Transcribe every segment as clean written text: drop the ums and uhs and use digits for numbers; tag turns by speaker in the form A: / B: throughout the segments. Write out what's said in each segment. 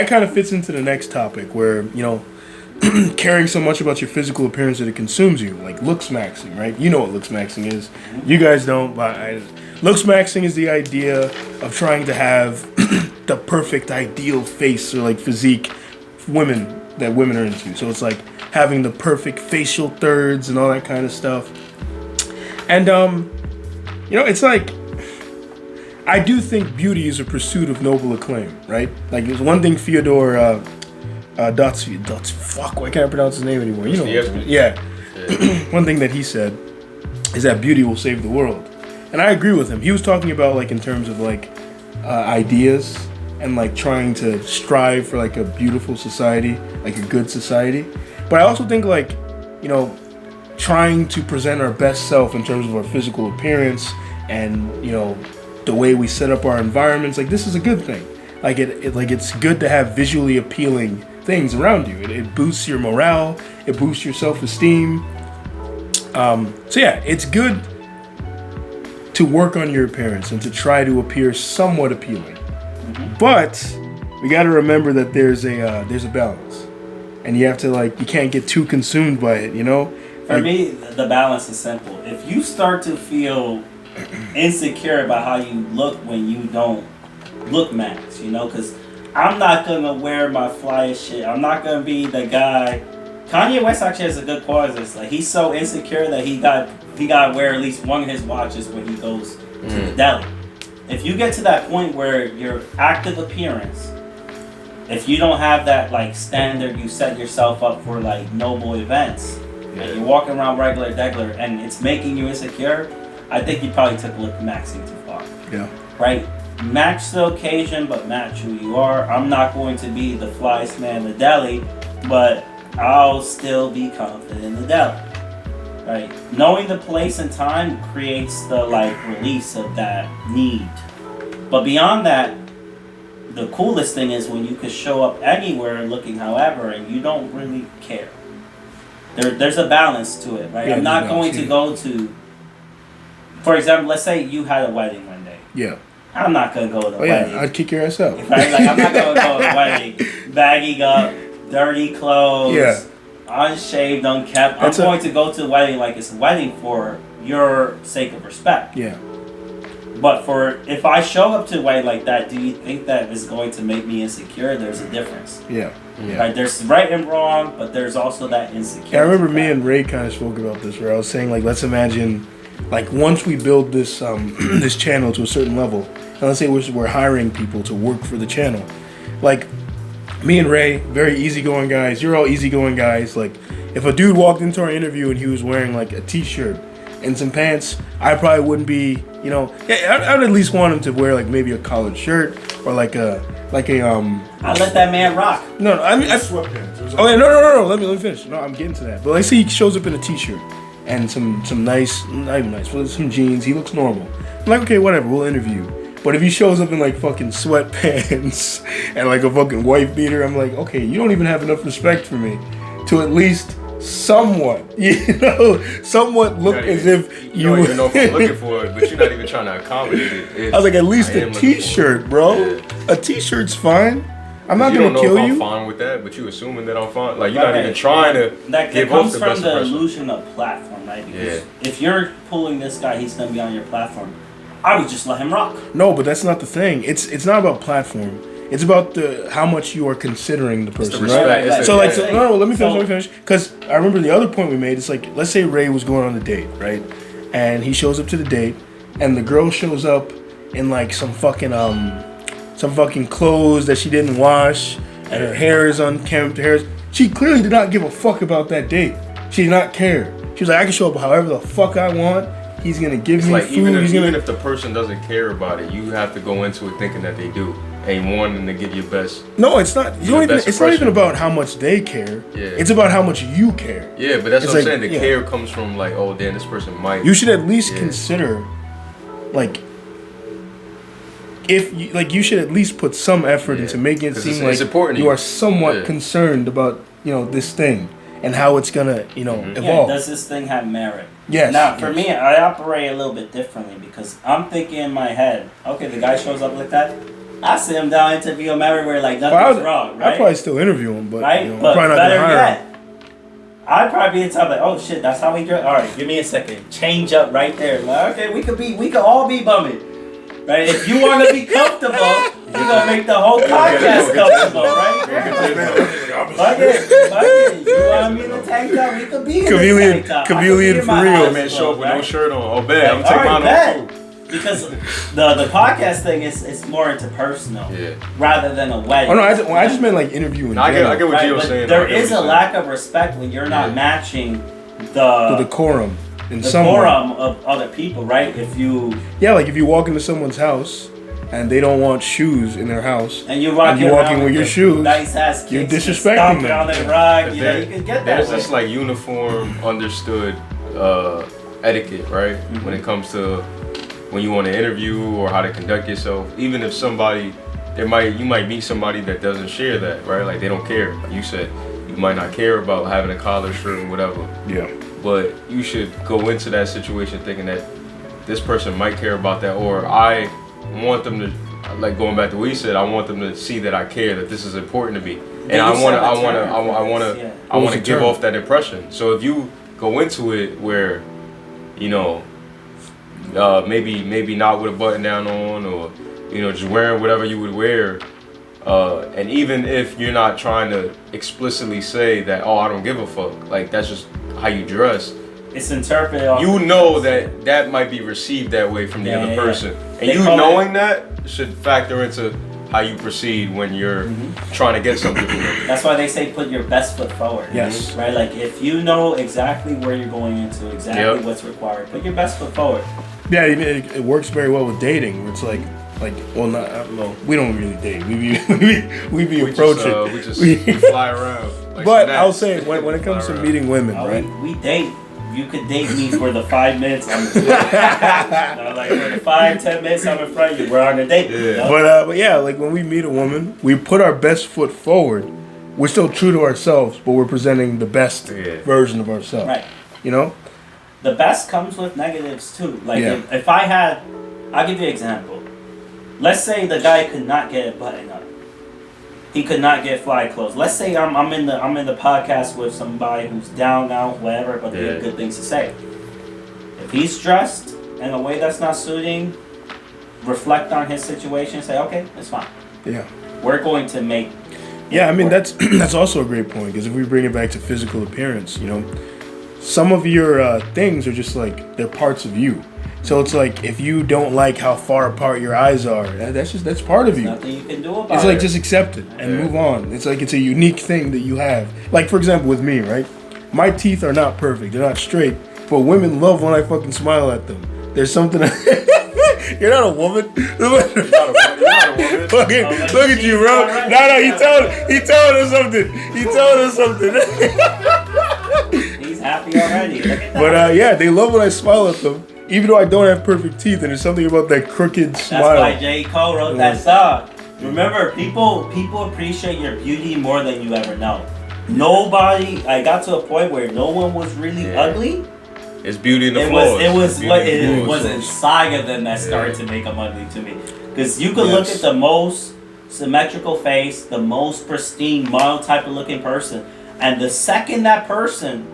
A: that kind of fits into the next topic where, caring so much about your physical appearance that it consumes you, like looksmaxxing, right? You know what looksmaxxing is. You guys don't, but looksmaxxing is the idea of trying to have the perfect ideal face or like physique that women are into. So it's like having the perfect facial thirds and all that kind of stuff. And it's like, I do think beauty is a pursuit of noble acclaim, right? Like there's one thing Fyodor fuck, why can't I pronounce his name anymore? Yeah. One thing that he said is that beauty will save the world. And I agree with him. He was talking about like in terms of like ideas and like trying to strive for like a beautiful society, like a good society. But I also think like, trying to present our best self in terms of our physical appearance and, the way we set up our environments, like this is a good thing. Like it's good to have visually appealing things around you. It boosts your morale. It boosts your self-esteem. So yeah, it's good to work on your appearance and to try to appear somewhat appealing. Mm-hmm. But we got to remember that there's a balance, and you have to you can't get too consumed by it.
B: For me, the balance is simple. If you start to feel insecure about how you look when you don't look max, because I'm not gonna wear my flyest shit. I'm not gonna be the guy. Kanye West actually has a good quality. It's like he's so insecure that he got to wear at least one of his watches when he goes to the deli. If you get to that point where your active appearance, if you don't have that standard, you set yourself up for noble events, and you're walking around regular degular, and it's making you insecure, I think you probably took looksmaxxing too far.
A: Yeah.
B: Right? Match the occasion, but match who you are. I'm not going to be the flyest man in the deli, but I'll still be confident in the deli. Right? Knowing the place and time creates the release of that need. But beyond that, the coolest thing is when you can show up anywhere looking however, and you don't really care. There's a balance to it, right?
A: Yeah,
B: I'm not going to go to, for example, let's say you had a wedding one day.
A: Yeah.
B: I'm not going to go to the wedding.
A: Yeah, I'd kick your ass out.
B: Right? I'm not going to go to the wedding bagging up, dirty clothes, unshaved, unkept. I'm going to go to the wedding like it's a wedding for your sake of respect.
A: Yeah.
B: But if I show up to a wedding like that, do you think that is going to make me insecure? There's a difference.
A: Yeah.
B: Right? There's right and wrong, but there's also that insecurity.
A: Yeah, I remember me and Ray kind of spoke about this, where I was saying let's imagine, once we build this this channel to a certain level, and let's say we're hiring people to work for the channel, me and Ray, very easygoing guys. You're all easygoing guys. If a dude walked into our interview and he was wearing a t-shirt and some pants, I probably wouldn't be, I'd at least want him to wear maybe a collared shirt or I
B: let that man rock.
A: No, I mean
C: sweatpants.
A: Oh yeah, no. Let me finish. No, I'm getting to that. But say he shows up in a t-shirt and some nice, not even nice, but some jeans. He looks normal. I'm okay, whatever. We'll interview. But if he shows up in fucking sweatpants and a fucking wife beater, I'm okay, you don't even have enough respect for me to at least somewhat look as if
C: you don't even know if I'm looking for it, but you're not even trying to accommodate it.
A: I was at least a t-shirt, bro. Yeah. A t-shirt's fine. I'm not gonna kill you.
C: You don't know if I'm fine with that, but you assuming that I'm fine. You're not even trying to give off the best impression. That comes from the
B: illusion of platform, right? Because if you're pulling this guy, he's gonna be on your platform. I would just let him rock.
A: No, but that's not the thing. It's not about platform. It's about how much you are considering the person, right? Let me finish. Because I remember the other point we made. It's let's say Ray was going on a date, right? And he shows up to the date, and the girl shows up in some fucking clothes that she didn't wash, and her hair is unkempt. She clearly did not give a fuck about that date. She did not care. She was I can show up however the fuck I want. He's gonna give me food.
C: Even if the person doesn't care about it, you have to go into it thinking that they do. And wanting to give your best.
A: No, it's not. It's not even about how much they care.
C: Yeah.
A: It's about how much you care.
C: Yeah, but that's what I'm saying. The care comes from oh damn, this person might.
A: You should at least consider, if you should at least put some effort into making it seem like you are somewhat concerned about this thing and how it's gonna evolve.
B: Yeah, does this thing have merit?
A: Yes.
B: Now, for me, I operate a little bit differently because I'm thinking in my head, okay, the guy shows up like that. I sit him down, interview him everywhere like nothing's wrong, right?
A: I'd probably still interview him, but
B: right?
A: you know,
B: But
A: I'm probably not
B: better
A: gonna hire
B: yet,
A: him.
B: I'd probably be the type like, oh shit, that's how we dress. All right, give me a second. Change up right there. Like, okay, we could all be bumming. Right? If you want to be comfortable, you're going to make the whole podcast comfortable, right? Fuck it. You want me in the tank top? We could be in the tank top.
A: Chameleon for real.
C: Man, show up with no shirt on. Oh, man, I'm
B: Like,
C: taking mine off too.
B: Because the podcast thing is more interpersonal rather than a wedding.
A: Oh no, I just meant like interviewing.
C: No, I get what Gio's saying.
B: There is a lack of respect when you're not matching the
A: decorum in
B: the
A: some
B: decorum of other people, right? If you
A: like if you walk into someone's house and they don't want shoes in their house
B: and you're walking
A: with your shoes,
B: nice ass kicks,
A: you're disrespecting them.
B: on the rug, you can get that.
C: There's this like uniform understood etiquette, right? Mm-hmm. When it comes to when you want to interview or how to conduct yourself. Even if somebody, you might meet somebody that doesn't share that, right? Like they don't care. Like you said, you might not care about having a collar shirt or whatever.
A: Yeah.
C: But you should go into that situation thinking that this person might care about that, or I want them to, like going back to what you said, I want them to see that I care, that this is important to me, and I want to give off that impression. So if you go into it where, you know, maybe not with a button down on, or you know, just wearing whatever you would wear, and even if you're not trying to explicitly say that, oh, I don't give a fuck, like that's just how you dress,
B: it's interpreted.
C: You know that might be received that way from the other person, and you knowing that should factor into how you proceed when you're trying to get something from them.
B: That's why they say put your best foot forward.
A: Yes.
B: Right? Like if you know exactly where you're going into, exactly what's required, put your best foot forward.
A: Yeah, it works very well with dating. Where it's like, well, we don't really date. We be approaching.
C: We just fly around. Like
A: but I'll say when it comes to meeting women, right?
B: We date. You could date me for the 5 minutes I'm in front. Like for the 5-10 minutes I'm in front of you, we're on a date.
A: Yeah. But yeah, like when we meet a woman, we put our best foot forward. We're still true to ourselves, but we're presenting the best version of ourselves.
B: Right.
A: You know?
B: The best comes with negatives too. Like if I had, I'll give you an example. Let's say the guy could not get a button up. He could not get fly clothes. Let's say I'm in the podcast with somebody who's down, out, whatever, but they have good things to say. If he's dressed in a way that's not suiting, reflect on his situation, say, okay, it's fine.
A: Yeah.
B: We're going to make.
A: Yeah, I mean that's also a great point, because if we bring it back to physical appearance, you know, some of your things are just like they're parts of you. So it's like if you don't like how far apart your eyes are, that's part of you.
B: Nothing you can do about it.
A: It's like just accept it and move on. It's like it's a unique thing that you have. Like for example with me, right? My teeth are not perfect. They're not straight. But women love when I fucking smile at them. There's something. You're not a woman. Look at you, bro. No, he told us something.
B: He's happy already. Look at that.
A: But yeah, they love when I smile at them. Even though I don't have perfect teeth, and there's something about that crooked smile.
B: That's why J. Cole wrote that song. Remember, people appreciate your beauty more than you ever know. Nobody, I got to a point where no one was really ugly.
C: It's beauty in the flaws.
B: It was inside of them that started to make them ugly to me. Because you could look at the most symmetrical face, the most pristine, model type of looking person, and the second that person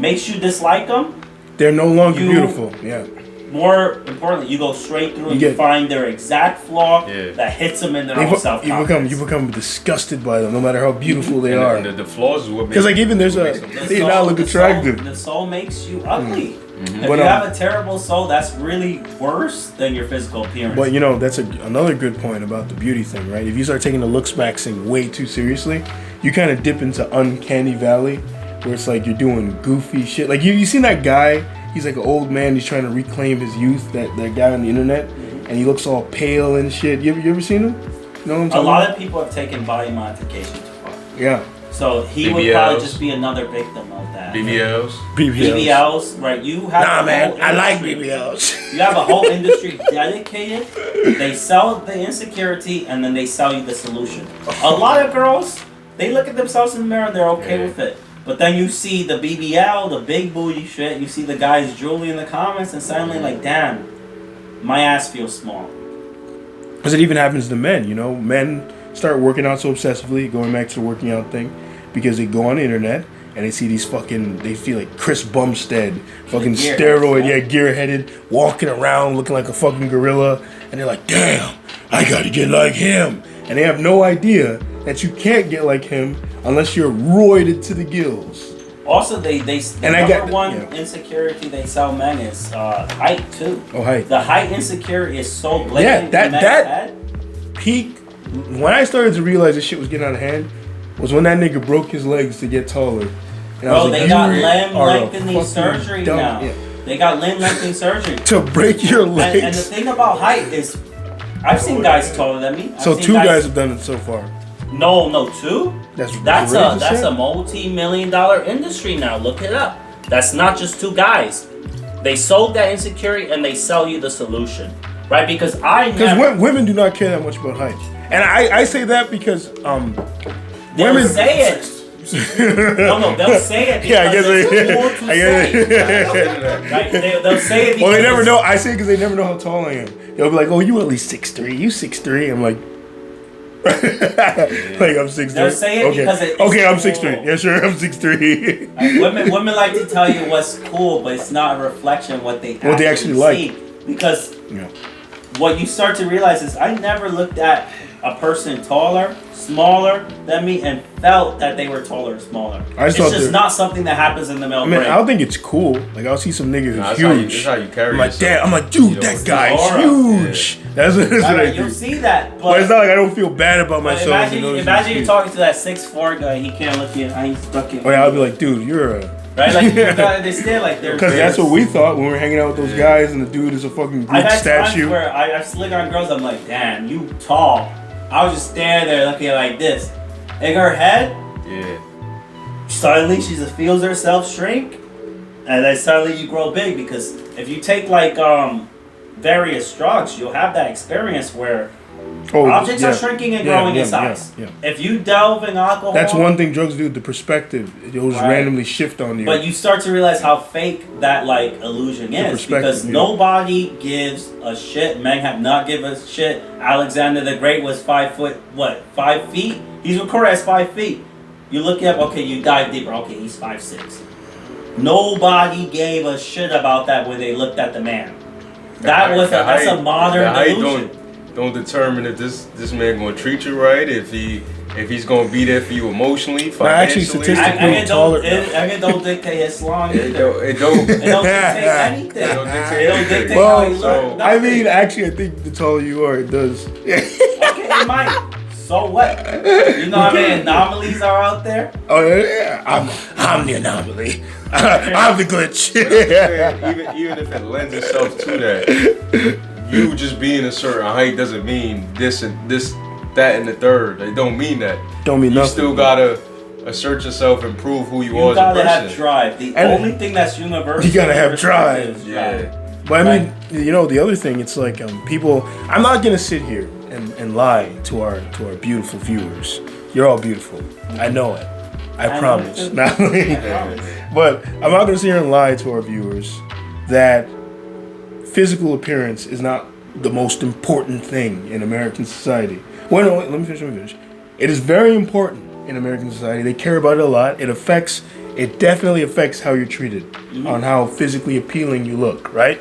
B: makes you dislike them,
A: they're no longer beautiful. Yeah.
B: More importantly, you go straight through and you find their exact flaw that hits them in their own self-confidence.
A: You become disgusted by them, no matter how beautiful they are.
C: And the flaws is what makes.
A: Because like even they not look attractive.
B: The soul makes you ugly. Mm-hmm. If you have a terrible soul, that's really worse than your physical appearance.
A: But you know that's another good point about the beauty thing, right? If you start taking the looksmaxxing way too seriously, you kind of dip into uncanny valley, where it's like you're doing goofy shit. Like you seen that guy? He's like an old man. He's trying to reclaim his youth. That guy on the internet, and he looks all pale and shit. You ever seen him? You know what I'm talking about?
B: A lot of people have taken body modification too far.
A: Yeah.
B: So he would probably just be another victim of that.
C: BBLs,
B: right? You have
A: I like BBLs.
B: You have a whole industry dedicated. They sell the insecurity and then they sell you the solution. A lot of girls, they look at themselves in the mirror and they're okay with it. But then you see the BBL, the big booty shit. You see the guys drooling in the comments, and suddenly like, damn, my ass feels small.
A: Because it even happens to men, you know. Men start working out so obsessively, going back to the working out thing, because they go on the internet and they see these fucking, they feel like Chris Bumstead, fucking steroid, gear-headed, walking around looking like a fucking gorilla, and they're like, damn, I gotta get like him. And they have no idea that you can't get like him unless you're roided to the gills.
B: Also, the number one insecurity they sell men is height too.
A: Oh, height.
B: The height insecurity is so blatant.
A: Yeah, that peak. When I started to realize this shit was getting out of hand, was when that nigga broke his legs to get taller. And
B: bro, they got limb lengthening surgery now. Yeah. They got limb lengthening surgery
A: to break your legs.
B: And the thing about height is, I've seen guys taller than me.
A: So two guys have done it so far.
B: No, two. That's a multi-million-dollar industry now. Look it up. That's not just two guys. They sold that insecurity and they sell you the solution, right? Because
A: women do not care that much about height, and I say that because
B: women say it. No, they'll say it.
A: Yeah, I guess
B: they'll say it.
A: Well, they never know. I say it because they never know how tall I am. They'll be like, "Oh, you at least 6'3". You 6'3". I'm like. Like I'm 6'3".
B: They'll say it because it's
A: I'm
B: cool.
A: 6'3". Yeah, sure, I'm 6'3".
B: Women like to tell you what's cool, but it's not a reflection of what they actually like. Because what you start to realize is I never looked at a person taller, smaller than me and felt that they were taller or smaller. It's just not something that happens in the male brain.
A: I don't think it's cool. Like I'll see some niggas who's huge.
C: That's how you carry
A: I'm like, damn. I'm like, dude, that guy's huge. Yeah. That's what I do.
B: You'll see that,
A: but it's not like I don't feel bad about myself.
B: Imagine you're talking to that 6'4" guy. He can't look you. He's stuck in.
A: Oh yeah, I'll be like, dude, you're a.
B: Right, like you gotta understand, like there's.
A: Because that's what we thought when we were hanging out with those guys, and the dude is a fucking Greek statue.
B: Where I slick on girls, I'm like, damn, you tall. I was just standing there looking like this. In her head, suddenly she just feels herself shrink, and then suddenly you grow big. Because if you take like various drugs, you'll have that experience where objects are shrinking and growing in size. If you delve in alcohol,
A: that's one thing drugs do. The perspective, it'll just randomly shift on you.
B: But you start to realize how fake that like illusion is, because nobody gives a shit. Men have not given a shit. Alexander the Great was 5 feet? He's recorded as 5 feet. You look up, okay, you dive deeper. Okay, he's 5'6". Nobody gave a shit about that when they looked at the man. That's a modern illusion.
C: Don't determine if this man gonna treat you right, if he's gonna be there for you emotionally, financially.
A: Actually, statistically,
B: don't dictate his long either.
C: It don't
B: dictate anything. It don't dictate how you look.
A: I mean, actually, I think the taller you are, it does.
B: Okay, it might. So what? You know how many anomalies are out there?
A: Oh yeah, I'm the anomaly. I'm the glitch.
C: Even if it lends itself to that. You just being a certain height doesn't mean this and this, that and the third. They don't mean that.
A: Don't mean nothing.
C: You still gotta assert yourself and prove who you are as a person.
B: You gotta have drive. The only thing that's universal.
A: You gotta have drive.
C: Yeah.
A: But I mean, the other thing, it's like people. I'm not gonna sit here and lie to our beautiful viewers. You're all beautiful. I know it. I promise. But I'm not gonna sit here and lie to our viewers that physical appearance is not the most important thing in American society. Well, no, let me finish. It is very important in American society. They care about it a lot. It definitely affects how you're treated, on how physically appealing you look, right?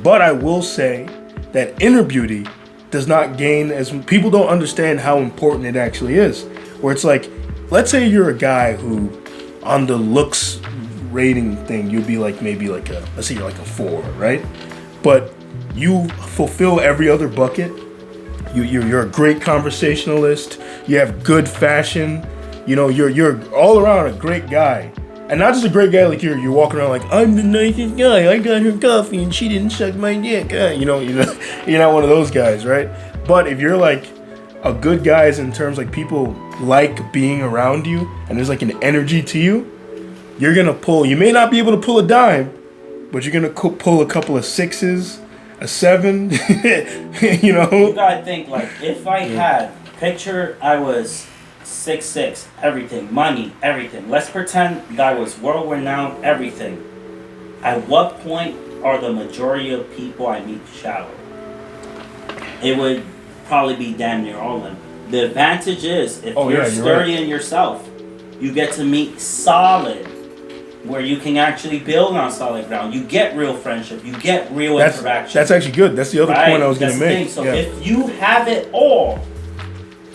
A: But I will say that inner beauty does not gain as people don't understand how important it actually is. Where it's like, let's say you're a guy who, on the looks rating thing, you'd be like maybe like let's say you're like a 4, right? But you fulfill every other bucket. You're a great conversationalist. You have good fashion. You know, you're all around a great guy, and not just a great guy like you're walking around like I'm the nicest guy. I got her coffee and she didn't suck my dick. You're not one of those guys, right? But if you're like a good guy, in terms like people like being around you, and there's like an energy to you, you're gonna pull. You may not be able to pull a dime, but you're gonna pull a couple of 6s, a 7, You
B: gotta think, like, if I had, picture I was 6'6", everything, money, everything. Let's pretend that I was world-renowned, everything. At what point are the majority of people I meet shallow? It would probably be damn near all of them. The advantage is if you're sturdy in yourself, you get to meet solid, where you can actually build on solid ground. You get real friendship. You get real interaction.
A: That's actually good. That's the other point I was going to make.
B: So if you have it all,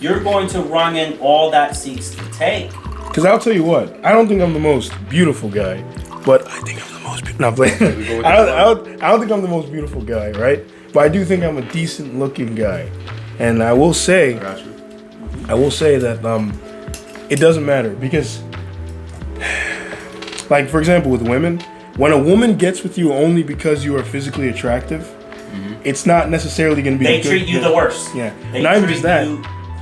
B: you're going to run in all that seeks to take.
A: Because I'll tell you what, I don't think I'm the most beautiful guy, but I think I'm the most beautiful. No, I don't think I'm the most beautiful guy, right? But I do think I'm a decent looking guy. And I will say that it doesn't matter because, like, for example, with women, when a woman gets with you only because you are physically attractive, it's not necessarily going to be.
B: They treat you the worst.
A: Yeah, not even just that.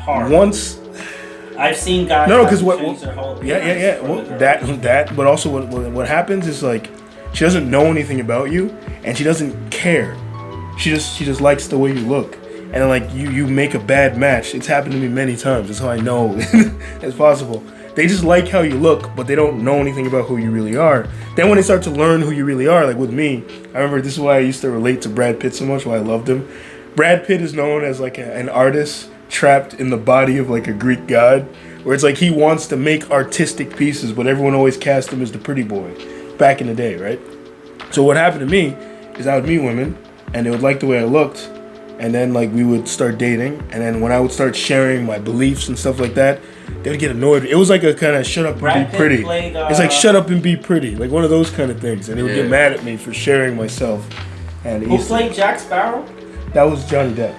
B: Hard.
A: Once
B: I've seen guys.
A: No, because that. But also, what happens is like she doesn't know anything about you, and she doesn't care. She just likes the way you look, and then, like you make a bad match. It's happened to me many times. That's how I know it's possible. They just like how you look, but they don't know anything about who you really are. Then when they start to learn who you really are, like with me, I remember this is why I used to relate to Brad Pitt so much, why I loved him. Brad Pitt is known as like an artist trapped in the body of like a Greek god, where it's like he wants to make artistic pieces, but everyone always cast him as the pretty boy back in the day, right? So what happened to me is I would meet women and they would like the way I looked, and then like we would start dating, and then when I would start sharing my beliefs and stuff like that, they would get annoyed. It was like a kind of shut up and be pretty. It's like shut up and be pretty, like one of those kind of things, and they would get mad at me for sharing myself. And
B: who played Jack Sparrow?
A: That was Johnny Depp.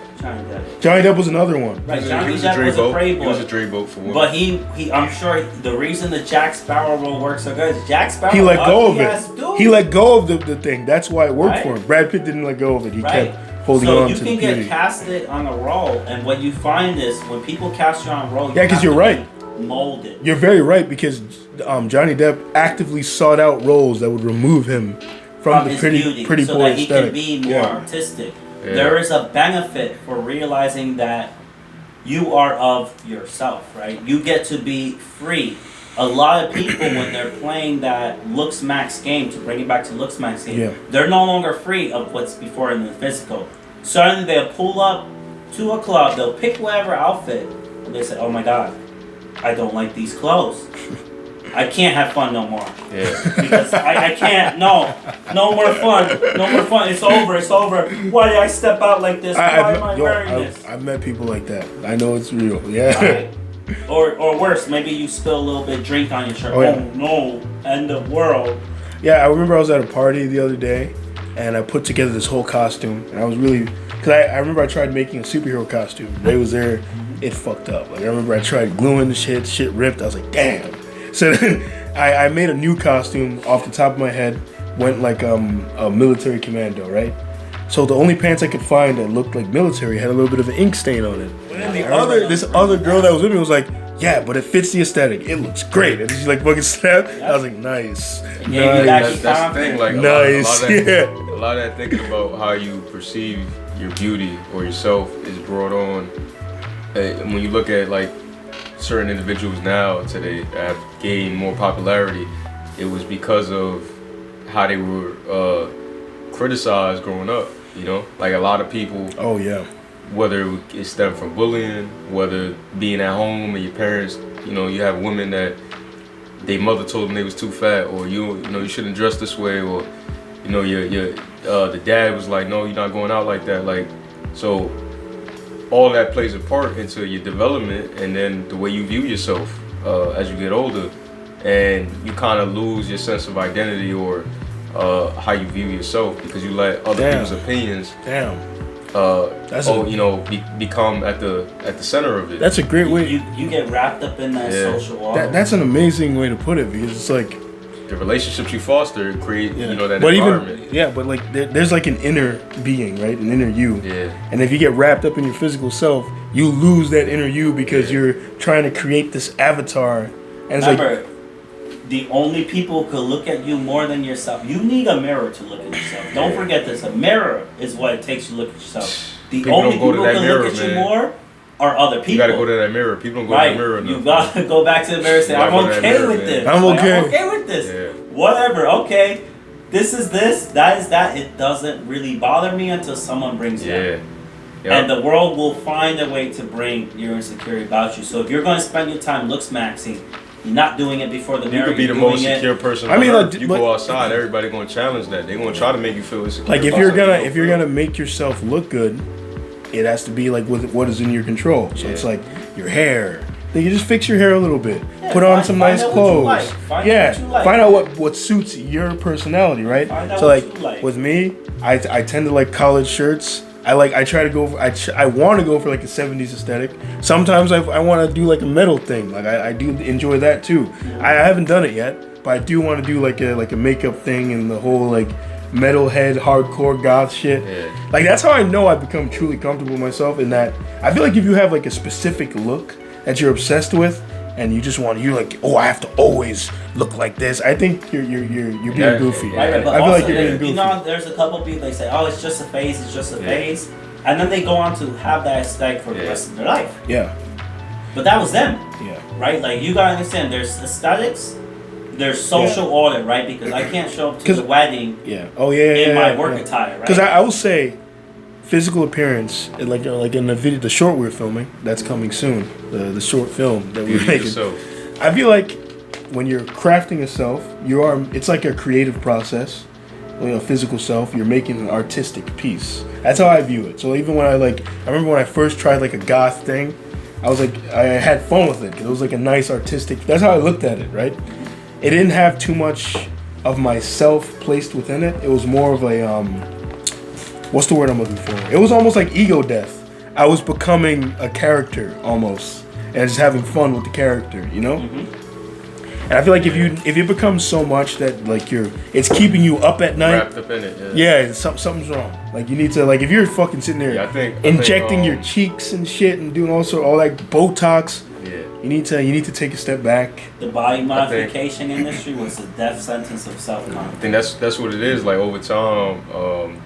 A: Johnny Depp was another one.
B: Right, Johnny Depp was a prey boy.
C: He was a dreamboat for women.
B: But he, I'm sure the reason the Jack Sparrow role works so good is Jack Sparrow.
A: He let go of it. He let go of the thing. That's why it worked for him. Brad Pitt didn't let go of it. He kept holding on to the beauty. So you can get casted on a role, and what you find is when people cast you on a role, because you're right.
B: Molded.
A: You're very right, because Johnny Depp actively sought out roles that would remove him from the pretty boy
B: so that he
A: aesthetic.
B: Can be more artistic. Yeah. There is a benefit for realizing that you are of yourself, right? You get to be free. A lot of people, when they're playing that looksmax game, to bring it back to looksmax game, they're no longer free of what's before in the physical. Suddenly they'll pull up to a club, they'll pick whatever outfit, and they say, oh my God, I don't like these clothes. I can't have fun no more. Yeah. Because I can't. No more fun. No more fun. It's over. Why did I step out like this? Why am I wearing this?
A: I've met people like that. I know it's real. Yeah.
B: Right. Or worse, maybe you spill a little bit of drink on your shirt. Oh no, end of world.
A: Yeah, I remember I was at a party the other day, and I put together this whole costume, and I was really, because I remember I tried making a superhero costume. Ray was there. It fucked up. Like I remember I tried gluing the shit ripped. I was like, damn. So then I made a new costume off the top of my head, went like a military commando, right? So the only pants I could find that looked like military had a little bit of an ink stain on it. And then this other girl that was with me was like, yeah, but it fits the aesthetic. It looks great. And she like fucking snapped. I was like, nice.
C: That's the thing. Like
A: nice.
C: A lot of that thinking about how you perceive your beauty or yourself is brought on when you look at like certain individuals now today that have gained more popularity. It was because of how they were criticized growing up, you know, like a lot of people.
A: Oh yeah.
C: Whether it stemmed from bullying, whether being at home and your parents, you know, you have women that their mother told them they was too fat, or you know you shouldn't dress this way, or you know the dad was like, no, you're not going out like that, like so. All that plays a part into your development, and then the way you view yourself as you get older, and you kind of lose your sense of identity or how you view yourself because you let other people's opinions become at the center of it.
A: That's a great way.
B: You get wrapped up in that social order.
A: That's an amazing way to put it, because it's like
C: the relationships you foster create that environment.
A: But like there's like an inner being, right? An inner you.
C: Yeah.
A: And if you get wrapped up in your physical self, you lose that inner you because you're trying to create this avatar. And it's
B: remember, the only people who could look at you more than yourself. You need a mirror to look at yourself. Don't forget this. A mirror is what it takes to look at yourself. The only people who can look at you more are other people.
C: You gotta go to that mirror. People don't go to the mirror enough.
B: You gotta go back to the mirror and say, I'm okay with this.
A: I'm okay
B: with this. Yeah. Whatever, okay. This is this, that is that. It doesn't really bother me until someone brings it up.
C: Yep.
B: And the world will find a way to bring your insecurity about you. So if you're going to spend your time looksmaxing, you're not doing it before the mirror.
C: You could be the most secure person.
A: I mean,
C: like, you go outside, everybody gonna challenge that. They're gonna try to make you feel insecure.
A: Like if you're gonna make yourself look good, it has to be like with what is in your control. So it's like your hair. Then you just fix your hair a little bit. Put on some nice clothes. Find out what suits your personality, right? So like with me, I tend to like collared shirts. I want to go for like a 70s aesthetic. Sometimes I want to do like a metal thing. Like I do enjoy that too. I haven't done it yet, but I do want to do like a makeup thing and the whole like metalhead hardcore goth shit. Yeah. Like that's how I know I've become truly comfortable with myself. In that I feel like if you have like a specific look that you're obsessed with, and you just want, you're like, oh, I have to always look like this. I think you're being goofy.
B: Right, but I feel like you're being goofy. You know, there's a couple people, they say, oh, it's just a phase, it's just a phase. And then they go on to have that aesthetic for the rest of their life.
A: Yeah.
B: But that was them.
A: Yeah.
B: Right? Like, you gotta understand, there's aesthetics, there's social order, right? Because I can't show up to the wedding in my work attire, right?
A: Because I will say, physical appearance, like in the video, the short we're filming, that's coming soon. The short film that we're making. I feel like when you're crafting a self, it's like a creative process. Physical self, you're making an artistic piece. That's how I view it. So even when I remember when I first tried like a goth thing, I was like, I had fun with it because it was like a nice artistic. That's how I looked at it, right? It didn't have too much of myself placed within it. It was more of a what's the word I'm looking for? It was almost like ego death. I was becoming a character almost, and just having fun with the character, you know. And I feel like if you become so much that like it's keeping you up at night.
C: Wrapped up in it.
A: Yeah, something's wrong. Like you need to if you're fucking sitting there injecting your cheeks and shit and doing all that Botox.
C: Yeah.
A: You need to take a step back.
B: The body modification industry was a death sentence of self-confidence.
C: I think that's what it is. Like over time,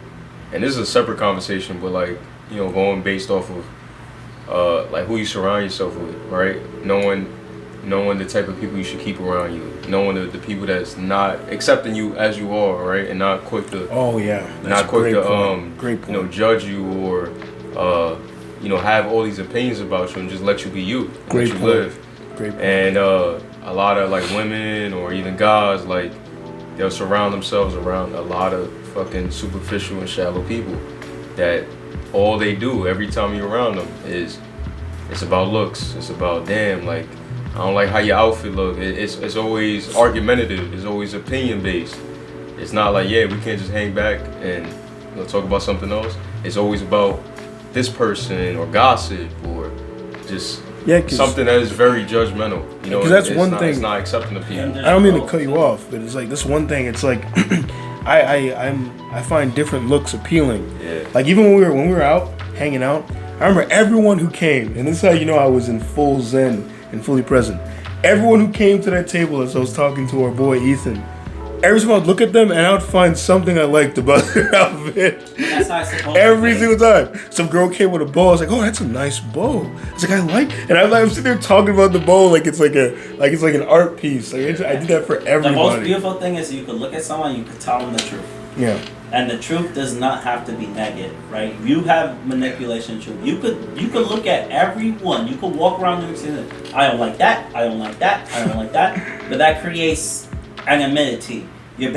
C: and this is a separate conversation, but like going based off of like who you surround yourself with, right? Knowing the type of people you should keep around you, knowing the people that's not accepting you as you are, right, and not quick to
A: great point.
C: Judge you or have all these opinions about you and just let you be you,
A: great
C: let you
A: point.
C: live.
A: Great point.
C: And a lot of like women or even guys, like they'll surround themselves around a lot of fucking superficial and shallow people that all they do every time you're around them is it's about looks. It's about like I don't like how your outfit look. It's always argumentative. It's always opinion based. It's not like we can't just hang back and talk about something else. It's always about this person or gossip or just something that is very judgmental.
A: Because that's one thing.
C: It's not accepting of people.
A: I don't mean to cut you off, but it's like this one thing. It's like I find different looks appealing.
C: Yeah.
A: Like even when we were out hanging out, I remember everyone who came, and this is how you know I was in full zen and fully present. Everyone who came to that table as I was talking to our boy Ethan, every time I'd look at them and I would find something I liked about their outfit.
B: That's how it's supposed
A: every single time. Some girl came with a bow. I was like, oh, that's a nice bow. I was like, I like, and I'm sitting there talking about the bow like it's like an art piece. Like I did that for everybody.
B: The most beautiful thing is you could look at someone, you could tell them the truth.
A: Yeah.
B: And the truth does not have to be negative, right? You have manipulation truth. You could look at everyone. You could walk around and say, I don't like that. I don't like that. I don't like that. But that creates anonymity.